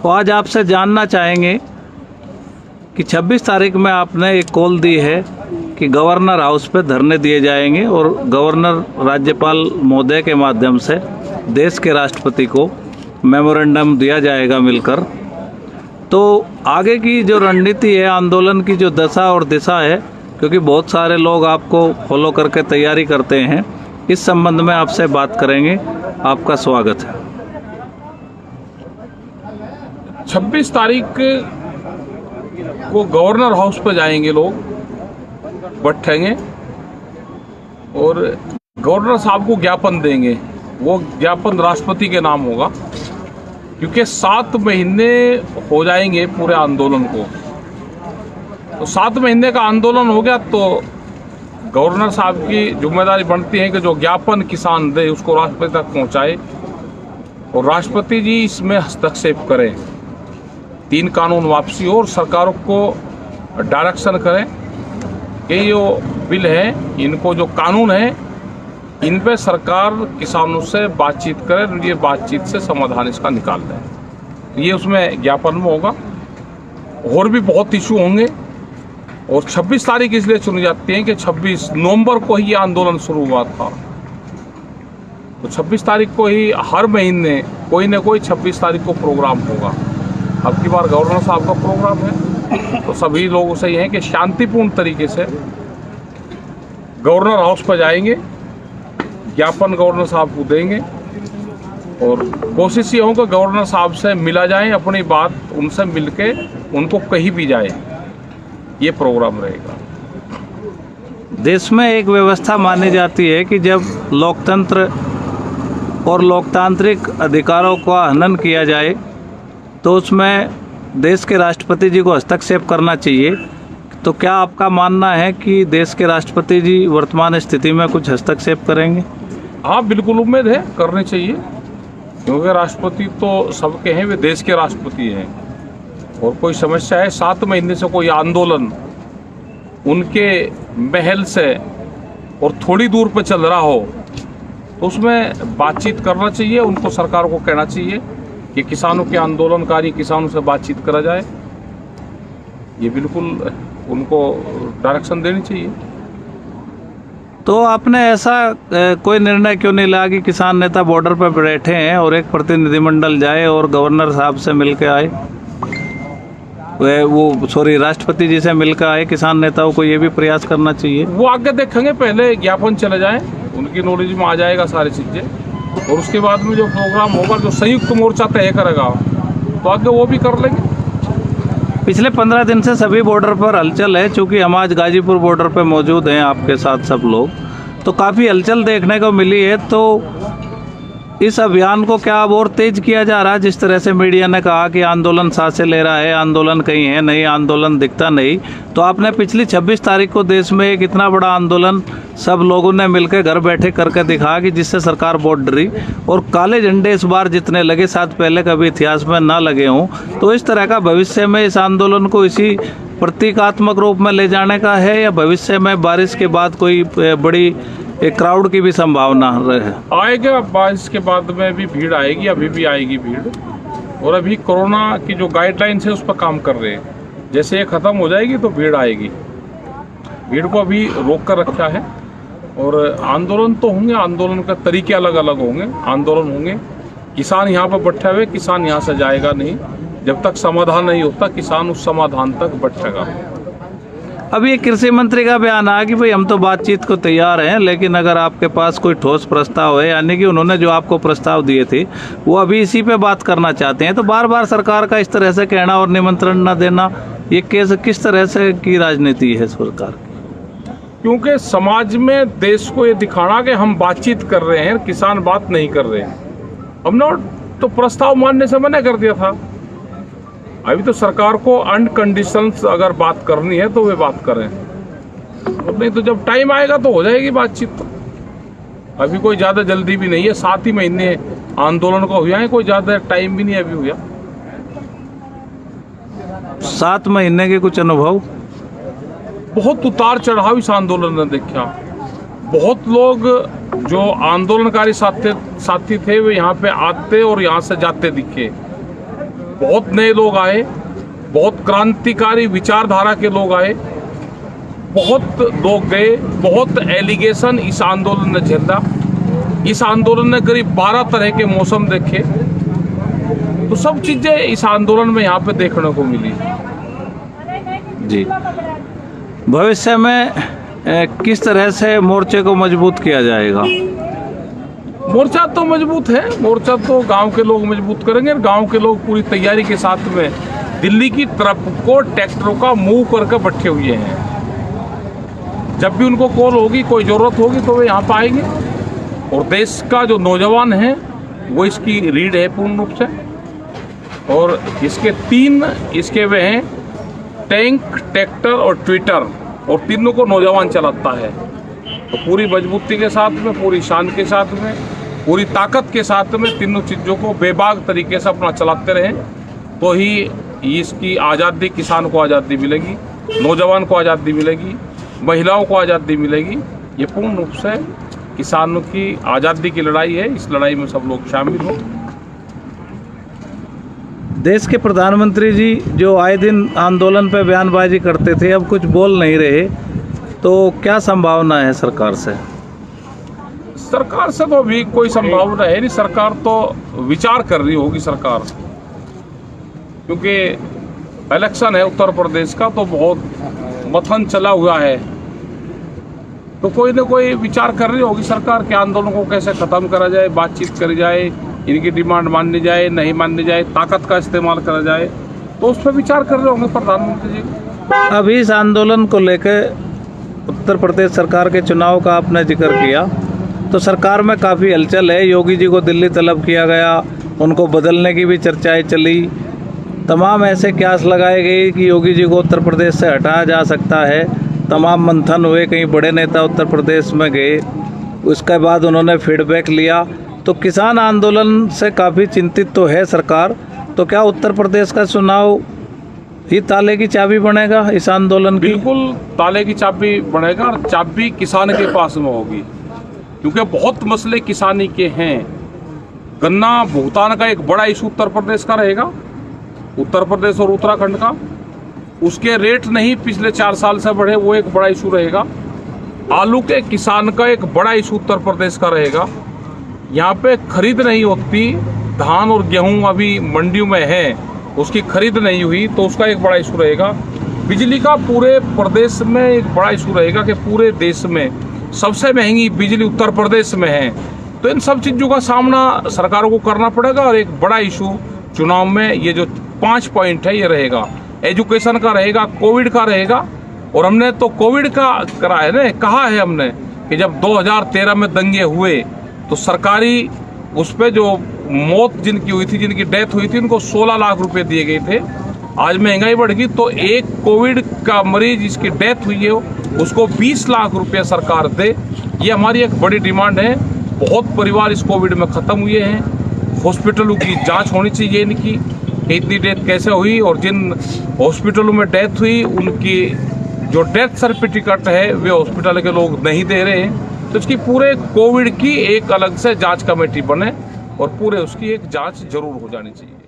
तो आज आपसे जानना चाहेंगे कि 26 तारीख में आपने एक कॉल दी है कि गवर्नर हाउस पे धरने दिए जाएंगे और गवर्नर राज्यपाल महोदय के माध्यम से देश के राष्ट्रपति को मेमोरेंडम दिया जाएगा मिलकर। तो आगे की जो रणनीति है, आंदोलन की जो दशा और दिशा है, क्योंकि बहुत सारे लोग आपको फॉलो करके तैयारी करते हैं, इस संबंध में आपसे बात करेंगे। आपका स्वागत है। 26 तारीख को गवर्नर हाउस पर जाएंगे लोग, बैठेंगे और गवर्नर साहब को ज्ञापन देंगे। वो ज्ञापन राष्ट्रपति के नाम होगा, क्योंकि 7 महीने हो जाएंगे पूरे आंदोलन को। तो 7 महीने का आंदोलन हो गया तो गवर्नर साहब की जिम्मेदारी बनती है कि जो ज्ञापन किसान दे उसको राष्ट्रपति तक पहुंचाए और राष्ट्रपति जी इसमें हस्तक्षेप करें, 3 कानून वापसी हो और सरकारों को डायरेक्शन करें कि ये बिल है, इनको जो कानून है इन पे सरकार किसानों से बातचीत करे और ये बातचीत से समाधान इसका निकाल दें। ये उसमें ज्ञापन में होगा। और भी बहुत इशू होंगे और 26 तारीख इसलिए चुनी जाती है कि 26 नवंबर को ही ये आंदोलन शुरू हुआ था। तो 26 तारीख को ही हर महीने कोई न कोई 26 तारीख को प्रोग्राम होगा। अब की बार गवर्नर साहब का प्रोग्राम है, तो सभी लोगों से ये है कि शांतिपूर्ण तरीके से गवर्नर हाउस पर जाएंगे, ज्ञापन गवर्नर साहब को देंगे और कोशिश ये हो कि गवर्नर साहब से मिला जाए, अपनी बात उनसे मिलके उनको कहीं भी जाए। ये प्रोग्राम रहेगा। देश में एक व्यवस्था मानी जाती है कि जब लोकतंत्र और लोकतांत्रिक अधिकारों का हनन किया जाए तो उसमें देश के राष्ट्रपति जी को हस्तक्षेप करना चाहिए। तो क्या आपका मानना है कि देश के राष्ट्रपति जी वर्तमान स्थिति में कुछ हस्तक्षेप करेंगे? हाँ, बिल्कुल उम्मीद है, करनी चाहिए, क्योंकि राष्ट्रपति तो सबके हैं, वे देश के राष्ट्रपति हैं। और कोई समस्या है, 7 महीने से कोई आंदोलन उनके महल से और थोड़ी दूर पर चल रहा हो तो उसमें बातचीत करना चाहिए। उनको सरकार को कहना चाहिए कि किसानों के आंदोलनकारी किसानों से बातचीत करा जाए। ये बिल्कुल उनको डायरेक्शन देनी चाहिए। तो आपने ऐसा कोई निर्णय क्यों नहीं लिया कि किसान नेता बॉर्डर पर बैठे हैं और एक प्रतिनिधिमंडल जाए और गवर्नर साहब से मिलकर आए, राष्ट्रपति जी से मिलकर आए? किसान नेताओं को ये भी प्रयास करना चाहिए। वो आगे देखेंगे, पहले ज्ञापन चले जाए, उनकी नॉलेज में आ जाएगा सारी चीज़ें, और उसके बाद में जो प्रोग्राम होगा, जो संयुक्त मोर्चा तय करेगा, तो आगे वो भी कर लेंगे। पिछले 15 दिन से सभी बॉर्डर पर हलचल है। चूँकि हम आज गाजीपुर बॉर्डर पर मौजूद हैं आपके साथ सब लोग, तो काफ़ी हलचल देखने को मिली है। तो इस अभियान को क्या अब और तेज किया जा रहा है? जिस तरह से मीडिया ने कहा कि आंदोलन सांसें ले रहा है, आंदोलन कहीं है नहीं, आंदोलन दिखता नहीं, तो आपने पिछली 26 तारीख को देश में एक इतना बड़ा आंदोलन सब लोगों ने मिलकर घर बैठे करके दिखा कि जिससे सरकार बहुत डरी और काले झंडे इस बार जितने लगे, साथ पहले कभी इतिहास में ना लगे हों। तो इस तरह का भविष्य में इस आंदोलन को इसी प्रतीकात्मक रूप में ले जाने का है, या भविष्य में बारिश के बाद कोई बड़ी एक क्राउड की भी संभावना आएगा? बारिश के बाद में भी भीड़ आएगी, अभी भी आएगी भीड़। और अभी कोरोना की जो गाइडलाइंस है उस पर काम कर रहे हैं। जैसे ये ख़त्म हो जाएगी तो भीड़ आएगी। भीड़ को अभी रोक कर रखा है। और आंदोलन तो होंगे, आंदोलन का तरीके अलग अलग होंगे, आंदोलन होंगे। किसान यहाँ पर बैठे हुए, किसान यहाँ से जाएगा नहीं जब तक समाधान नहीं होता। किसान उस समाधान तक बैठेगा। अभी एक कृषि मंत्री का बयान आया कि भाई हम तो बातचीत को तैयार हैं, लेकिन अगर आपके पास कोई ठोस प्रस्ताव है, यानी कि उन्होंने जो आपको प्रस्ताव दिए थे वो अभी इसी पे बात करना चाहते हैं। तो बार बार सरकार का इस तरह से कहना और निमंत्रण न देना, ये किस तरह से की राजनीति है सरकार की? क्योंकि समाज में देश को ये दिखाना कि हम बातचीत कर रहे हैं, किसान बात नहीं कर रहे हैं। हमने तो प्रस्ताव मानने से मना कर दिया था। अभी तो सरकार को अनकंडीशनल अगर बात करनी है तो वे बात करें, अब नहीं तो जब टाइम आएगा तो हो जाएगी बातचीत। अभी कोई ज़्यादा जल्दी भी नहीं है, 7 ही महीने आंदोलन को हुआ है, कोई ज़्यादा टाइम भी नहीं अभी हुआ। 7 महीने के कुछ अनुभव? बहुत उतार चढ़ाव इस आंदोलन ने देखा। बहुत लोग जो आंदोलनकारी साथी थे वे यहाँ पे आते और यहाँ से जाते दिखे। बहुत नए लोग आए, बहुत क्रांतिकारी विचारधारा के लोग आए, बहुत लोग गए, बहुत एलिगेशन इस आंदोलन ने झेला। इस आंदोलन ने करीब 12 तरह के मौसम देखे, तो सब चीजें इस आंदोलन में यहाँ पे देखने को मिली। जी, भविष्य में किस तरह से मोर्चे को मजबूत किया जाएगा? मोर्चा तो मजबूत है, मोर्चा तो गांव के लोग मजबूत करेंगे। गांव के लोग पूरी तैयारी के साथ में दिल्ली की तरफ को ट्रैक्टरों का मूव करके बैठे हुए हैं। जब भी उनको कॉल होगी, कोई ज़रूरत होगी तो वे यहाँ पर आएंगे। और देश का जो नौजवान है वो इसकी रीढ़ है पूर्ण रूप से। और इसके 3 इसके वे हैं, टैंक, ट्रैक्टर और ट्विटर, और तीनों को नौजवान चलाता है। तो पूरी मजबूती के साथ में, पूरी शान के साथ में, पूरी ताकत के साथ में तीनों चीज़ों को बेबाक तरीके से अपना चलाते रहें, तो ही इसकी आज़ादी, किसान को आज़ादी मिलेगी, नौजवान को आज़ादी मिलेगी, महिलाओं को आज़ादी मिलेगी। ये पूर्ण रूप से किसानों की आज़ादी की लड़ाई है। इस लड़ाई में सब लोग शामिल हों। देश के प्रधानमंत्री जी जो आए दिन आंदोलन पे बयानबाजी करते थे, अब कुछ बोल नहीं रहे, तो क्या संभावना है सरकार से? सरकार से तो अभी कोई संभावना है नहीं। सरकार तो विचार कर रही होगी सरकार, क्योंकि इलेक्शन है उत्तर प्रदेश का, तो बहुत मथन चला हुआ है। तो कोई ना कोई विचार कर रही होगी सरकार के आंदोलन को कैसे ख़त्म करा जाए, बातचीत करी जाए, इनकी डिमांड माननी जाए, नहीं माननी जाए, ताकत का इस्तेमाल करा जाए, तो उस पर विचार कर रहे होंगे प्रधानमंत्री जी। अभी इस आंदोलन को लेकर उत्तर प्रदेश सरकार के चुनाव का आपने जिक्र किया, तो सरकार में काफ़ी हलचल है। योगी जी को दिल्ली तलब किया गया, उनको बदलने की भी चर्चाएं चली, तमाम ऐसे क्यास लगाए गए कि योगी जी को उत्तर प्रदेश से हटाया जा सकता है। तमाम मंथन हुए, कई बड़े नेता उत्तर प्रदेश में गए, उसके बाद उन्होंने फीडबैक लिया। तो किसान आंदोलन से काफ़ी चिंतित तो है सरकार। तो क्या उत्तर प्रदेश का चुनाव ही ताले की चाबी बनेगा इस आंदोलन की? बिल्कुल ताले की चाबी बनेगा, और चाबी किसान के पास में होगी, क्योंकि बहुत मसले किसानी के हैं। गन्ना भुगतान का एक बड़ा इशू उत्तर प्रदेश का रहेगा, उत्तर प्रदेश और उत्तराखंड का। उसके रेट नहीं पिछले 4 साल से बढ़े, वो एक बड़ा इशू रहेगा। आलू के किसान का एक बड़ा इशू उत्तर प्रदेश का रहेगा। यहाँ पे खरीद नहीं होती, धान और गेहूं अभी मंडियों में है, उसकी खरीद नहीं हुई, तो उसका एक बड़ा इशू रहेगा। बिजली का पूरे प्रदेश में एक बड़ा इशू रहेगा कि पूरे देश में सबसे महंगी बिजली उत्तर प्रदेश में है। तो इन सब चीज़ों का सामना सरकारों को करना पड़ेगा। और एक बड़ा इशू चुनाव में ये जो 5 पॉइंट है ये रहेगा। एजुकेशन का रहेगा, कोविड का रहेगा। और हमने तो कोविड का करा है ना, कहा है हमने कि जब 2013 में दंगे हुए तो सरकारी उस पर जो मौत जिनकी हुई थी, जिनकी डेथ हुई थी, उनको 16 लाख रुपए दिए गए थे। आज महंगाई बढ़ गई, तो एक कोविड का मरीज जिसकी डेथ हुई है उसको 20 लाख रुपए सरकार दे। ये हमारी एक बड़ी डिमांड है। बहुत परिवार इस कोविड में ख़त्म हुए हैं। हॉस्पिटलों की जांच होनी चाहिए इनकी कि इतनी डेथ कैसे हुई, और जिन हॉस्पिटलों में डेथ हुई उनकी जो डेथ सर्टिफिकेट है वे हॉस्पिटल के लोग नहीं दे रहे हैं। तो इसकी पूरे कोविड की एक अलग से जांच कमेटी बने और पूरे उसकी एक जांच जरूर हो जानी चाहिए।